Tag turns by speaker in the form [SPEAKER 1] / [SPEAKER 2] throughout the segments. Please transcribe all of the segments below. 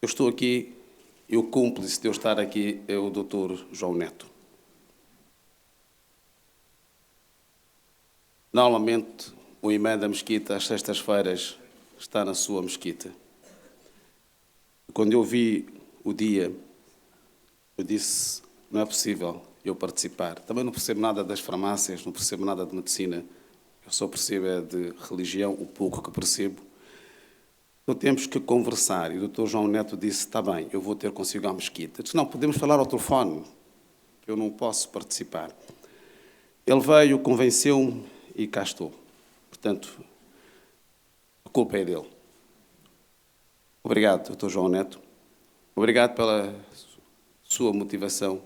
[SPEAKER 1] Eu estou aqui e o cúmplice de eu estar aqui é o Dr. João Neto. Normalmente, o imã da mesquita, às sextas-feiras, está na sua mesquita. Quando eu vi o dia, eu disse, não é possível eu participar. Também não percebo nada das farmácias, não percebo nada de medicina. Eu só percebo é de religião, o pouco que percebo. Então temos que conversar. E o Dr. João Neto disse, está bem, eu vou ter consigo à mesquita. Eu disse, não, podemos falar ao telefone, que eu não posso participar. Ele veio, convenceu-me e cá estou. Portanto, a culpa é dele. Obrigado, Dr. João Neto. Obrigado pela sua motivação.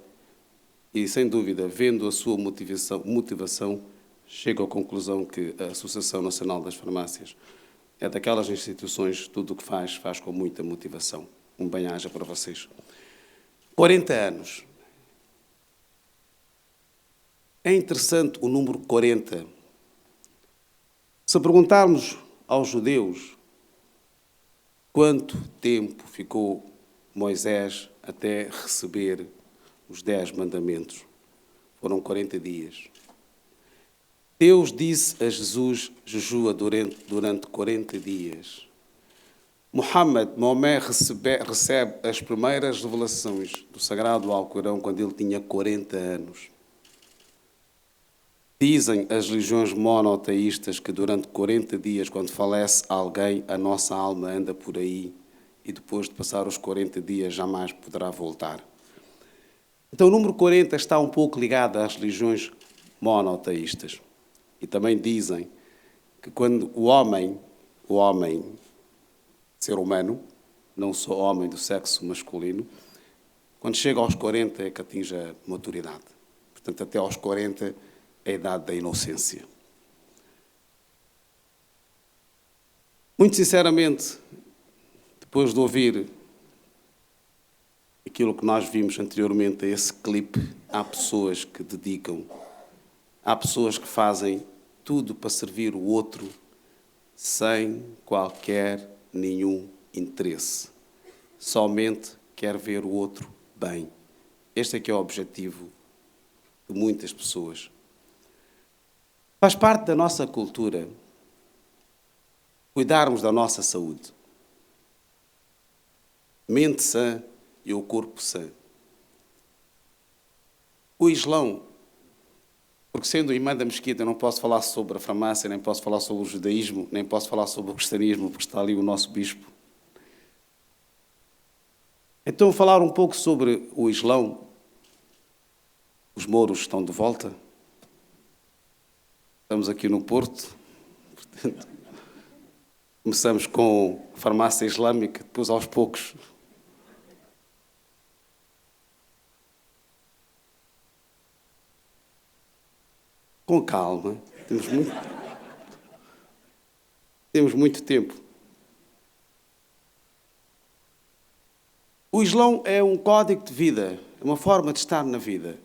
[SPEAKER 1] E, sem dúvida, vendo a sua motivação, chego à conclusão que a Associação Nacional das Farmácias é daquelas instituições, tudo o que faz com muita motivação. Um bem-aja para vocês. 40 anos. É interessante o número 40. Se perguntarmos aos judeus quanto tempo ficou Moisés até receber os 10 mandamentos, foram 40 dias. Deus disse a Jesus, jejua durante 40 dias. Maomé recebe as primeiras revelações do Sagrado Alcorão quando ele tinha 40 anos. Dizem as religiões monoteístas que durante 40 dias, quando falece alguém, a nossa alma anda por aí e depois de passar os 40 dias jamais poderá voltar. Então o número 40 está um pouco ligado às religiões monoteístas. E também dizem que quando o homem, ser humano, não só homem do sexo masculino, quando chega aos 40 é que atinge a maturidade. Portanto, até aos 40 é a idade da inocência. Muito sinceramente, depois de ouvir aquilo que nós vimos anteriormente a esse clipe, há pessoas que dedicam, há pessoas que fazem tudo para servir o outro sem qualquer nenhum interesse. Somente quer ver o outro bem. Este é que é o objetivo de muitas pessoas. Faz parte da nossa cultura cuidarmos da nossa saúde. Mente sã e o corpo sã. O Islão, porque sendo imã da mesquita, eu não posso falar sobre a farmácia, nem posso falar sobre o judaísmo, nem posso falar sobre o cristianismo, porque está ali o nosso bispo. Então, falar um pouco sobre o Islão. Os mouros estão de volta. Estamos aqui no Porto. Portanto, começamos com farmácia islâmica, depois aos poucos. Com calma, temos muito tempo. O Islão é um código de vida, é uma forma de estar na vida.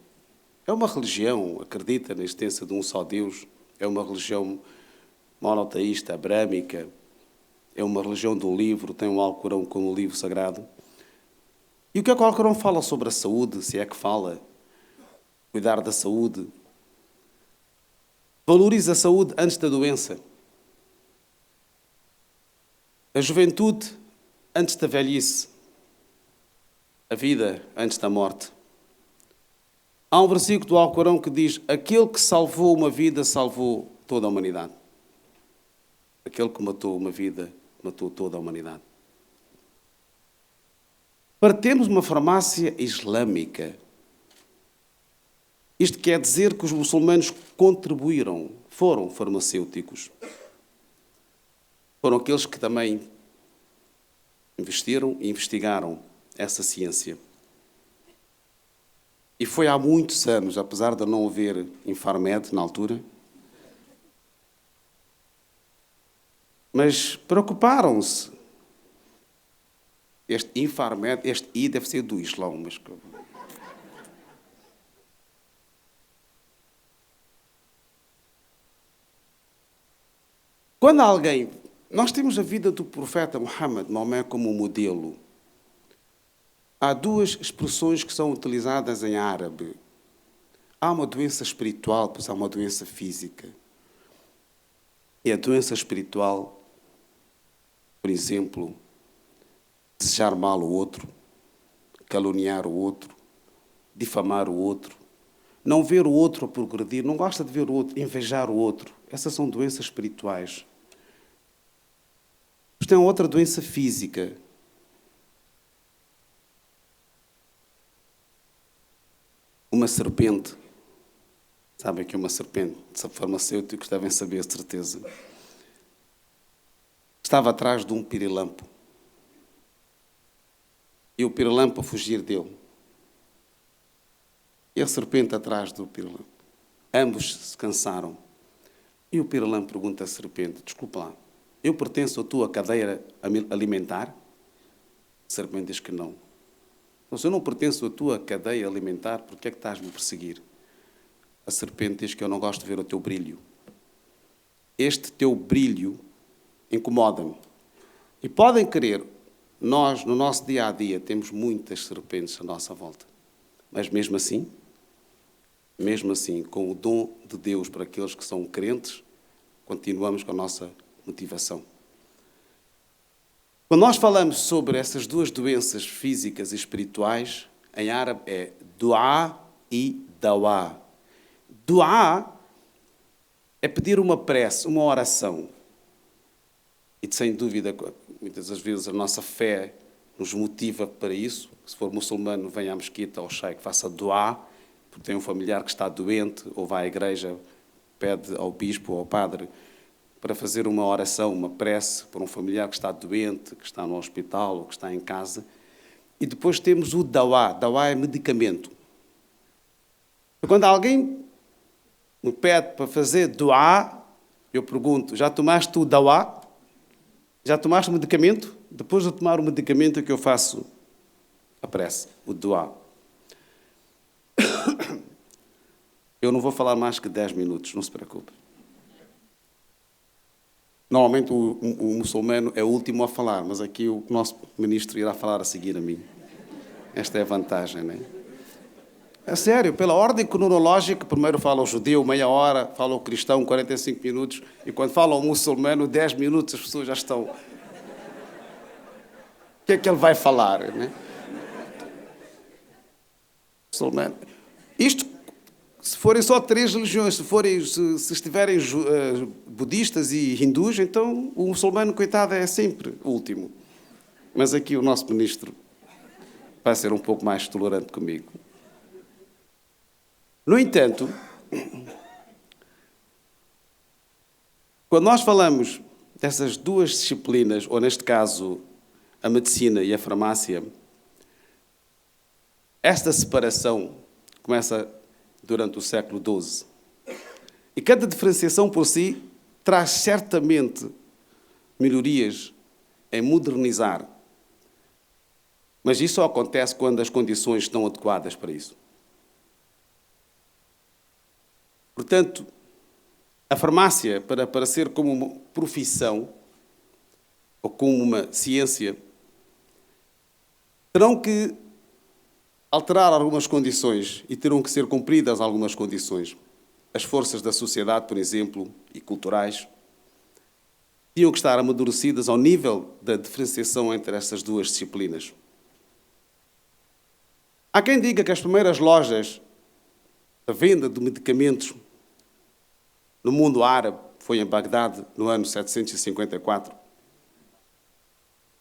[SPEAKER 1] É uma religião, acredita na existência de um só Deus, é uma religião monoteísta, abrâmica, é uma religião do livro, tem o Alcorão como livro sagrado. E o que é que o Alcorão fala sobre a saúde, se é que fala? Cuidar da saúde. Valoriza a saúde antes da doença. A juventude antes da velhice. A vida antes da morte. Há um versículo do Alcorão que diz: aquele que salvou uma vida, salvou toda a humanidade. Aquele que matou uma vida, matou toda a humanidade. Para termos uma farmácia islâmica, isto quer dizer que os muçulmanos contribuíram, foram farmacêuticos. Foram aqueles que também investiram e investigaram essa ciência. E foi há muitos anos, apesar de não haver Infarmed na altura, mas preocuparam-se. Este Infarmed, este I deve ser do Islão, mas... Quando alguém... Nós temos a vida do profeta Muhammad, Maomé, como modelo. Há duas expressões que são utilizadas em árabe. Há uma doença espiritual, pois há uma doença física. E a doença espiritual, por exemplo, desejar mal ao outro, caluniar o outro, difamar o outro, não ver o outro progredir, não gosta de ver o outro, invejar o outro. Essas são doenças espirituais. Mas tem outra doença física. Uma serpente. Sabem que uma serpente, farmacêuticos devem saber, de certeza. Estava atrás de um pirilampo. E o pirilampo a fugir dele. E a serpente atrás do pirilampo. Ambos se cansaram. E o pirilampo pergunta à serpente, desculpa lá, eu pertenço à tua cadeia alimentar? A serpente diz que não. Então, se eu não pertenço à tua cadeia alimentar, por que é que estás-me a perseguir? A serpente diz que eu não gosto de ver o teu brilho. Este teu brilho incomoda-me. E podem crer, nós, no nosso dia-a-dia, temos muitas serpentes à nossa volta. Mas mesmo assim, com o dom de Deus para aqueles que são crentes, continuamos com a nossa motivação. Quando nós falamos sobre essas duas doenças físicas e espirituais, em árabe é du'a e dawa. Du'a é pedir uma prece, uma oração. E sem dúvida, muitas das vezes a nossa fé nos motiva para isso. Se for muçulmano, venha à mesquita ou ao sheik, faça du'a, porque tem um familiar que está doente, ou vai à igreja, pede ao bispo ou ao padre para fazer uma oração, uma prece por um familiar que está doente, que está no hospital ou que está em casa. E depois temos o dawa. Dawa é medicamento. Quando alguém me pede para fazer du'a, eu pergunto, já tomaste o dawa? Já tomaste o medicamento? Depois de tomar o medicamento é que eu faço a prece, o du'a. Eu não vou falar mais que 10 minutos, não se preocupe. Normalmente o muçulmano é o último a falar, mas aqui o nosso ministro irá falar a seguir a mim. Esta é a vantagem, não é? É sério, pela ordem cronológica, primeiro fala o judeu, meia hora, fala o cristão, 45 minutos, e quando fala o muçulmano, 10 minutos, as pessoas já estão... O que é que ele vai falar, né? Muçulmano. Isto, se forem só 3 religiões, se estiverem budistas e hindus, então o muçulmano, coitado, é sempre o último. Mas aqui o nosso ministro vai ser um pouco mais tolerante comigo. No entanto, quando nós falamos dessas duas disciplinas, ou neste caso, a medicina e a farmácia, esta separação começa durante o século XII. E cada diferenciação por si traz certamente melhorias em modernizar. Mas isso só acontece quando as condições estão adequadas para isso. Portanto, a farmácia, para ser como uma profissão ou como uma ciência, terão que alterar algumas condições e terão que ser cumpridas algumas condições. As forças da sociedade, por exemplo, e culturais, tinham que estar amadurecidas ao nível da diferenciação entre essas duas disciplinas. Há quem diga que as primeiras lojas de venda de medicamentos no mundo árabe foi em Bagdade, no ano 754.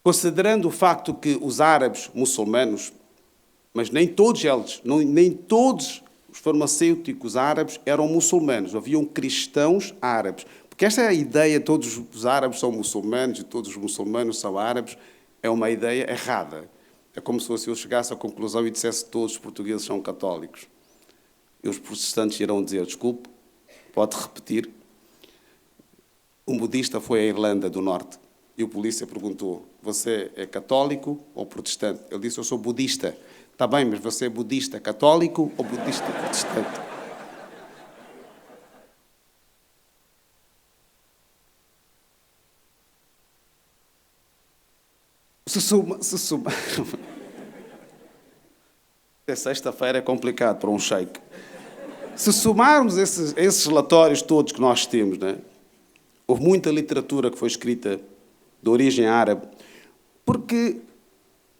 [SPEAKER 1] Considerando o facto que os árabes muçulmanos, mas nem todos eles, nem todos os farmacêuticos árabes eram muçulmanos, haviam cristãos árabes. Porque esta é a ideia, todos os árabes são muçulmanos e todos os muçulmanos são árabes, é uma ideia errada. É como se fosse eu chegasse à conclusão e dissesse que todos os portugueses são católicos. E os protestantes irão dizer, desculpe, pode repetir. Um budista foi à Irlanda do Norte e o polícia perguntou, você é católico ou protestante? Ele disse, eu sou budista. Está bem, mas você é budista católico ou budista protestante? Se suma. Até sexta-feira é complicado para um sheik. Se somarmos esses relatórios todos que nós temos, né? Houve muita literatura que foi escrita de origem árabe, porque,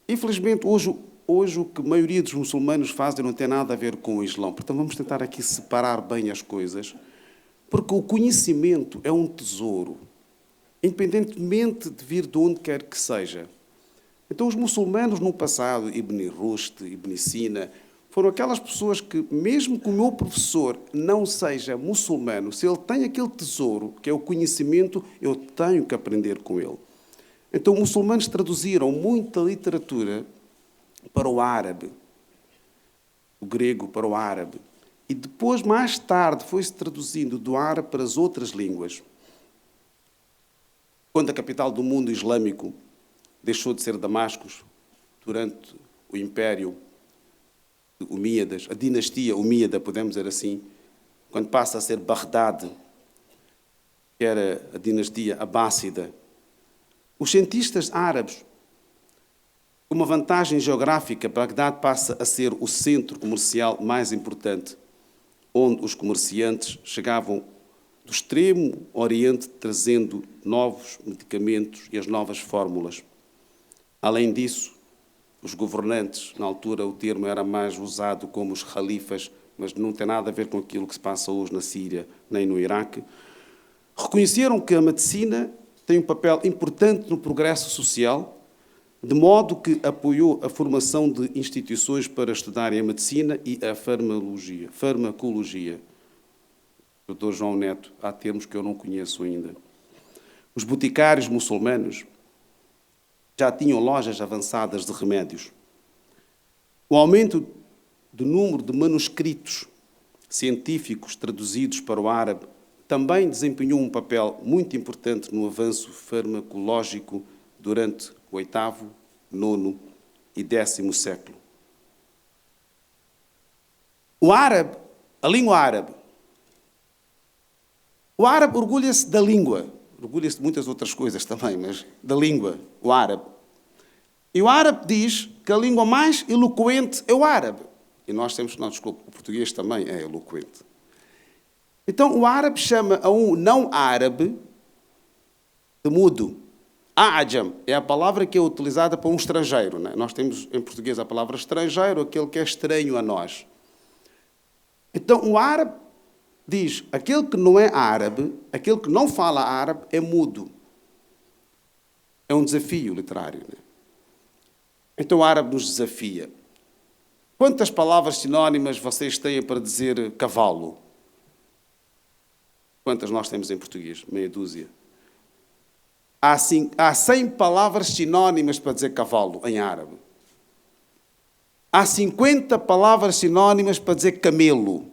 [SPEAKER 1] infelizmente, hoje o que a maioria dos muçulmanos fazem não tem nada a ver com o Islão. Portanto, vamos tentar aqui separar bem as coisas, porque o conhecimento é um tesouro, independentemente de vir de onde quer que seja. Então, os muçulmanos no passado, Ibn Rushd, Ibn Sina, foram aquelas pessoas que, mesmo que o meu professor não seja muçulmano, se ele tem aquele tesouro, que é o conhecimento, eu tenho que aprender com ele. Então, os muçulmanos traduziram muita literatura para o árabe, o grego para o árabe. E depois, mais tarde, foi-se traduzindo do árabe para as outras línguas. Quando a capital do mundo islâmico deixou de ser Damascus, durante o Império Umíadas, a dinastia Umíada, podemos dizer assim, quando passa a ser Bagdade, que era a dinastia Abássida, os cientistas árabes, com uma vantagem geográfica, Bagdade passa a ser o centro comercial mais importante, onde os comerciantes chegavam do extremo Oriente trazendo novos medicamentos e as novas fórmulas. Além disso, os governantes, na altura o termo era mais usado como os califas, mas não tem nada a ver com aquilo que se passa hoje na Síria nem no Iraque, reconheceram que a medicina tem um papel importante no progresso social, de modo que apoiou a formação de instituições para estudarem a medicina e a farmacologia. Dr. João Neto, há termos que eu não conheço ainda. Os boticários muçulmanos já tinham lojas avançadas de remédios. O aumento do número de manuscritos científicos traduzidos para o árabe também desempenhou um papel muito importante no avanço farmacológico durante o 8º, 9º e 10º século. O árabe, a língua árabe. O árabe orgulha-se da língua, orgulha-se de muitas outras coisas também, mas da língua, o árabe. E o árabe diz que a língua mais eloquente é o árabe. E nós temos, não, desculpe, o português também é eloquente. Então, o árabe chama a um não árabe de mudo. A'jam é a palavra que é utilizada para um estrangeiro, né? Nós temos em português a palavra estrangeiro, aquele que é estranho a nós. Então, o árabe diz, aquele que não é árabe, aquele que não fala árabe, é mudo. É um desafio literário, né? Então, o árabe nos desafia. Quantas palavras sinónimas vocês têm para dizer cavalo? Quantas nós temos em português? Meia dúzia. Há 100 palavras sinónimas para dizer cavalo em árabe. Há 50 palavras sinónimas para dizer camelo.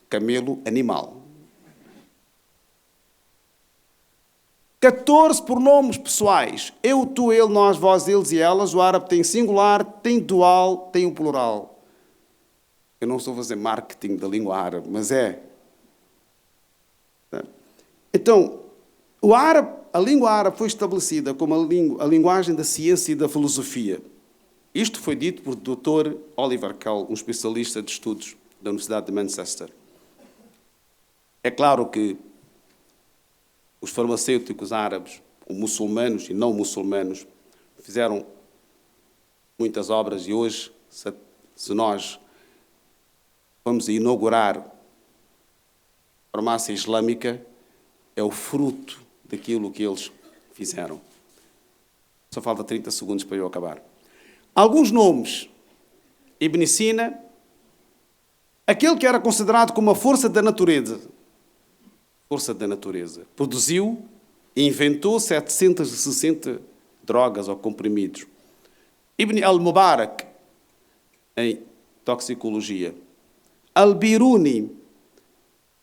[SPEAKER 1] Camelo, animal. 14 pronomes pessoais. Eu, tu, ele, nós, vós, eles e elas. O árabe tem singular, tem dual, tem o plural. Eu não estou a fazer marketing da língua árabe, mas é. Então, a língua árabe foi estabelecida como a linguagem da ciência e da filosofia. Isto foi dito por Dr. Oliver Kell, um especialista de estudos da Universidade de Manchester. É claro que os farmacêuticos árabes, os muçulmanos e não muçulmanos, fizeram muitas obras e hoje, se nós vamos inaugurar a farmácia islâmica, é o fruto daquilo que eles fizeram. Só falta 30 segundos para eu acabar. Alguns nomes. Ibn Sina, aquele que era considerado como a força da natureza, produziu e inventou 760 drogas ou comprimidos. Ibn al-Mubarak, em toxicologia. Al-Biruni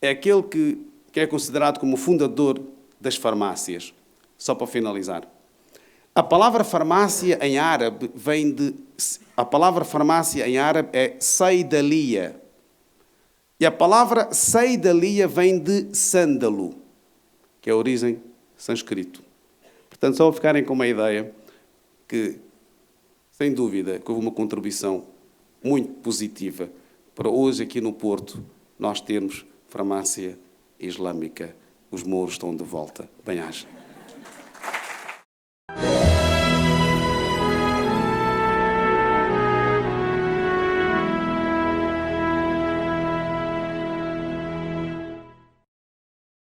[SPEAKER 1] é aquele que é considerado como o fundador das farmácias. Só para finalizar. A palavra farmácia em árabe é Saidaliya. E a palavra Saidaliya vem de sândalo, que é a origem sânscrito. Portanto, só para ficarem com uma ideia que, sem dúvida, que houve uma contribuição muito positiva para hoje aqui no Porto nós termos farmácia islâmica. Os mouros estão de volta. Bem-aja.